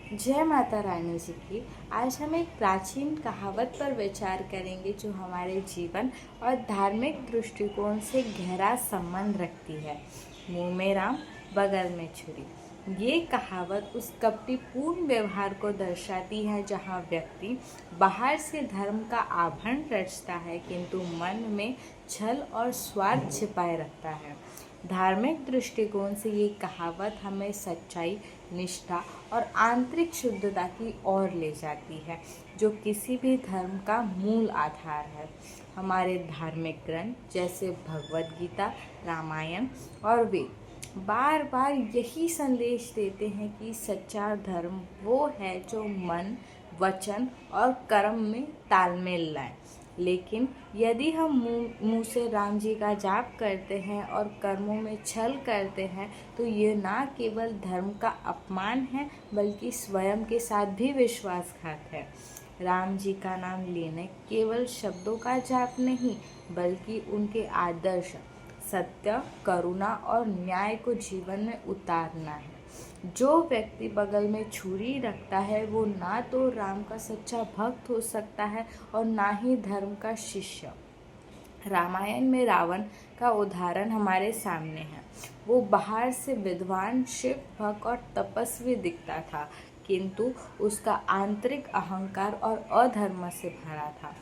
जय माता रानी जी की। आज हम एक प्राचीन कहावत पर विचार करेंगे जो हमारे जीवन और धार्मिक दृष्टिकोण से गहरा संबंध रखती है। मुँह में राम, बगल में छुरी। ये कहावत उस कपटीपूर्ण व्यवहार को दर्शाती है जहाँ व्यक्ति बाहर से धर्म का आभरण रचता है किंतु मन में छल और स्वार्थ छिपाए रखता है। धार्मिक दृष्टिकोण से ये कहावत हमें सच्चाई, निष्ठा और आंतरिक शुद्धता की ओर ले जाती है, जो किसी भी धर्म का मूल आधार है। हमारे धार्मिक ग्रंथ जैसे भगवद गीता, रामायण और वेद बार बार यही संदेश देते हैं कि सच्चा धर्म वो है जो मन, वचन और कर्म में तालमेल लाए। लेकिन यदि हम मुँह से राम जी का जाप करते हैं और कर्मों में छल करते हैं तो ये ना केवल धर्म का अपमान है बल्कि स्वयं के साथ भी विश्वासघात है। राम जी का नाम लेने केवल शब्दों का जाप नहीं बल्कि उनके आदर्श, सत्य, करुणा और न्याय को जीवन में उतारना है। जो व्यक्ति बगल में छुरी रखता है वो ना तो राम का सच्चा भक्त हो सकता है और ना ही धर्म का शिष्य। रामायण में रावण का उदाहरण हमारे सामने है। वो बाहर से विद्वान, शिव भक्त और तपस्वी दिखता था, किंतु उसका आंतरिक अहंकार और अधर्म से भरा था।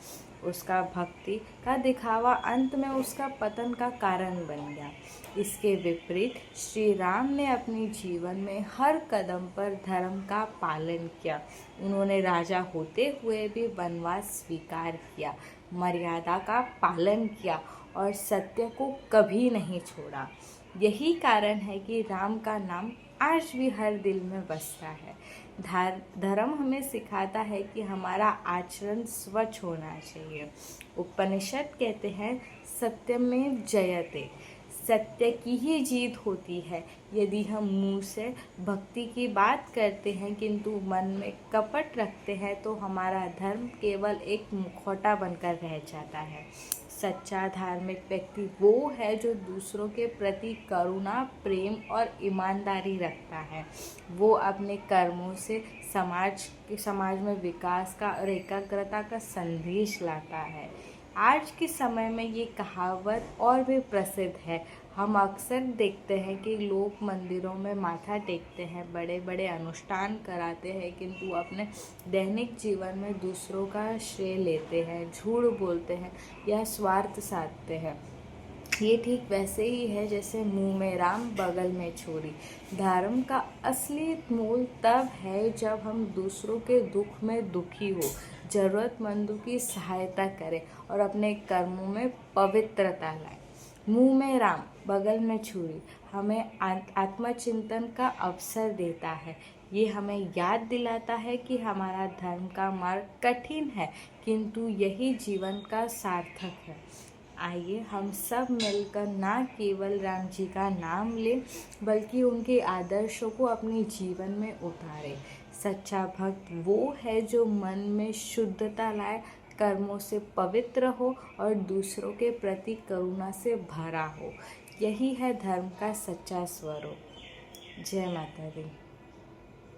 उसका भक्ति का दिखावा अंत में उसका पतन का कारण बन गया। इसके विपरीत श्री राम ने अपने जीवन में हर कदम पर धर्म का पालन किया। उन्होंने राजा होते हुए भी वनवास स्वीकार किया, मर्यादा का पालन किया और सत्य को कभी नहीं छोड़ा। यही कारण है कि राम का नाम आज भी हर दिल में बसता है। धर्म हमें सिखाता है कि हमारा आचरण स्वच्छ होना चाहिए। उपनिषद कहते हैं सत्यमेव जयते, सत्य की ही जीत होती है। यदि हम मुंह से भक्ति की बात करते हैं किंतु मन में कपट रखते हैं तो हमारा धर्म केवल एक मुखौटा बनकर रह जाता है। सच्चा धार्मिक व्यक्ति वो है जो दूसरों के प्रति करुणा, प्रेम और ईमानदारी रखता है। वो अपने कर्मों से समाज में विकास का और एकाग्रता का संदेश लाता है। आज के समय में ये कहावत और भी प्रसिद्ध है। हम अक्सर देखते हैं कि लोग मंदिरों में माथा टेकते हैं, बड़े बड़े अनुष्ठान कराते हैं, किंतु अपने दैनिक जीवन में दूसरों का श्रेय लेते हैं, झूठ बोलते हैं या स्वार्थ साधते हैं। ये ठीक वैसे ही है जैसे मुंह में राम, बगल में छुरी। धर्म का असली मोल तब है जब हम दूसरों के दुख में दुखी हो, जरूरतमंदों की सहायता करें और अपने कर्मों में पवित्रता लाएं। मुंह में राम, बगल में छुरी हमें आत्मचिंतन का अवसर देता है। ये हमें याद दिलाता है कि हमारा धर्म का मार्ग कठिन है किंतु यही जीवन का सार्थक है। आइए हम सब मिलकर ना केवल राम जी का नाम लें बल्कि उनके आदर्शों को अपने जीवन में उतारें। सच्चा भक्त वो है जो मन में शुद्धता लाए, कर्मों से पवित्र हो और दूसरों के प्रति करुणा से भरा हो। यही है धर्म का सच्चा स्वरूप। जय माता दी।